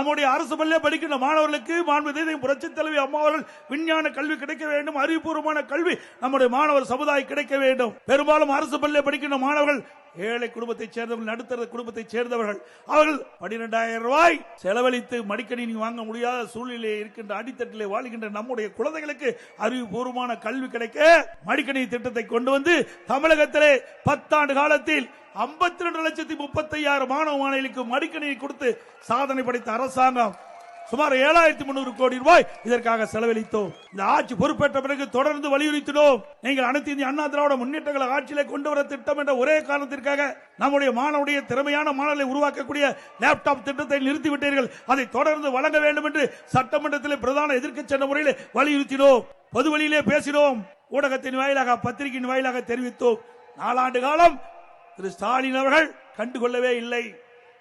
நம்முடைய அரசு பள்ளியில் படிக்கின்ற மாணவர்களுக்கு மாண்புமிகு புரட்சித் தலைவி அம்மா அவர்கள் விஞ்ஞான கல்வி கிடைக்க வேண்டும், அறிவுபூர்வமான கல்வி நம்முடைய மாணவர் சமுதாயம் கிடைக்க வேண்டும். பெரும்பாலும் அரசு பள்ளியில் படிக்கின்ற மாணவர்கள் ஏழை குடும்பத்தைச் சேர்ந்தவர்கள், நடுத்தர குடும்பத்தைச் சேர்ந்தவர்கள். அவர்கள் 12,000 ரூபாய் செலவழித்து மடிக்கணினி வாங்க முடியாத சூழ்நிலையில் இருக்கின்ற அடித்தட்டிலே வாழ்கின்ற நம்முடைய குழந்தைகளுக்கு அறிவுபூர்வமான கல்வி கிடைக்க மடிக்கணினி திட்டத்தை கொண்டு வந்து தமிழகத்திலே 10 ஆண்டு காலத்தில் 52,35,000 மாணவ மாணவிகளுக்கு மடிக்கணினி கொடுத்து சாதனை படைத்த அரசாங்கம். சுமார் 7,300 கோடி ரூபாய் இதற்காக செலவழித்தோம். இந்த ஆட்சி பொறுப்பேற்ற பிறகு தொடர்ந்து வலியுறுத்தினோம். நீங்கள் அனைத்து இந்திய அண்ணா திராவிட முன்னேற்ற ஆட்சியிலே கொண்டு வர திட்டம் என்ற ஒரே காரணத்திற்காக நம்முடைய மாணவருடைய திறமையான மாணவர்களை உருவாக்கக்கூடிய லேப்டாப் திட்டத்தை நிறுத்திவிட்டீர்கள். அதை தொடர்ந்து வழங்க வேண்டும் என்று சட்டமன்றத்தில் பிரதான எதிர்க்கட்சி என்ற முறையில் வலியுறுத்தினோம். பொது வழியிலே பேசினோம், ஊடகத்தின் வாயிலாக, பத்திரிகையின் வாயிலாக தெரிவித்தோம். 4 ஆண்டு காலம் திரு ஸ்டாலின் அவர்கள் கண்டுகொள்ளவே இல்லை.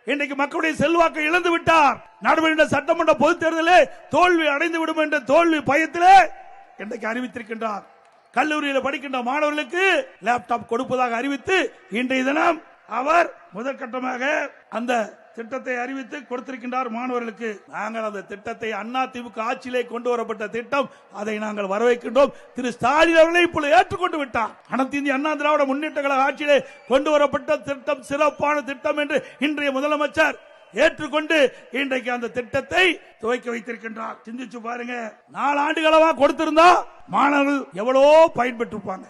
இன்றைக்கு மக்களுடைய செல்வாக்கை இழந்து விட்டார். நடைபெறுகின்ற சட்டமன்ற பொதுத் தேர்தலில் தோல்வி அடைந்து விடும் என்ற தோல்வி பயத்திலே இன்றைக்கு அறிவித்திருக்கின்றார். கல்லூரியில் படிக்கின்ற மாணவர்களுக்கு லேப்டாப் கொடுப்பதாக அறிவித்து இன்றைய தினம் அவர் முதற்கட்டமாக அந்த திட்டத்தை அறிவித்து கொடுத்திருக்கின்றார் மாணவர்களுக்கு. நாங்கள் அந்த திட்டத்தை அதிமுக ஆட்சியிலே கொண்டு வரப்பட்ட திட்டம், அதை நாங்கள் வரவேற்கின்றோம். திரு ஸ்டாலின் அவர்களை இப்பொழுது ஏற்றுக்கொண்டு விட்டார். அனைத்து இந்திய அண்ணா திராவிட முன்னேற்ற கழக ஆட்சியிலே கொண்டு வரப்பட்ட திட்டம் சிறப்பான திட்டம் என்று இன்றைய முதலமைச்சர் ஏற்றுக்கொண்டு இன்றைக்கு அந்த திட்டத்தை துவக்கி வைத்திருக்கின்றார். சிந்திச்சு பாருங்க, 4 ஆண்டு காலமா கொடுத்திருந்தா மாணவர்கள் எவ்வளவோ பயன்பெற்றிருப்பாங்க.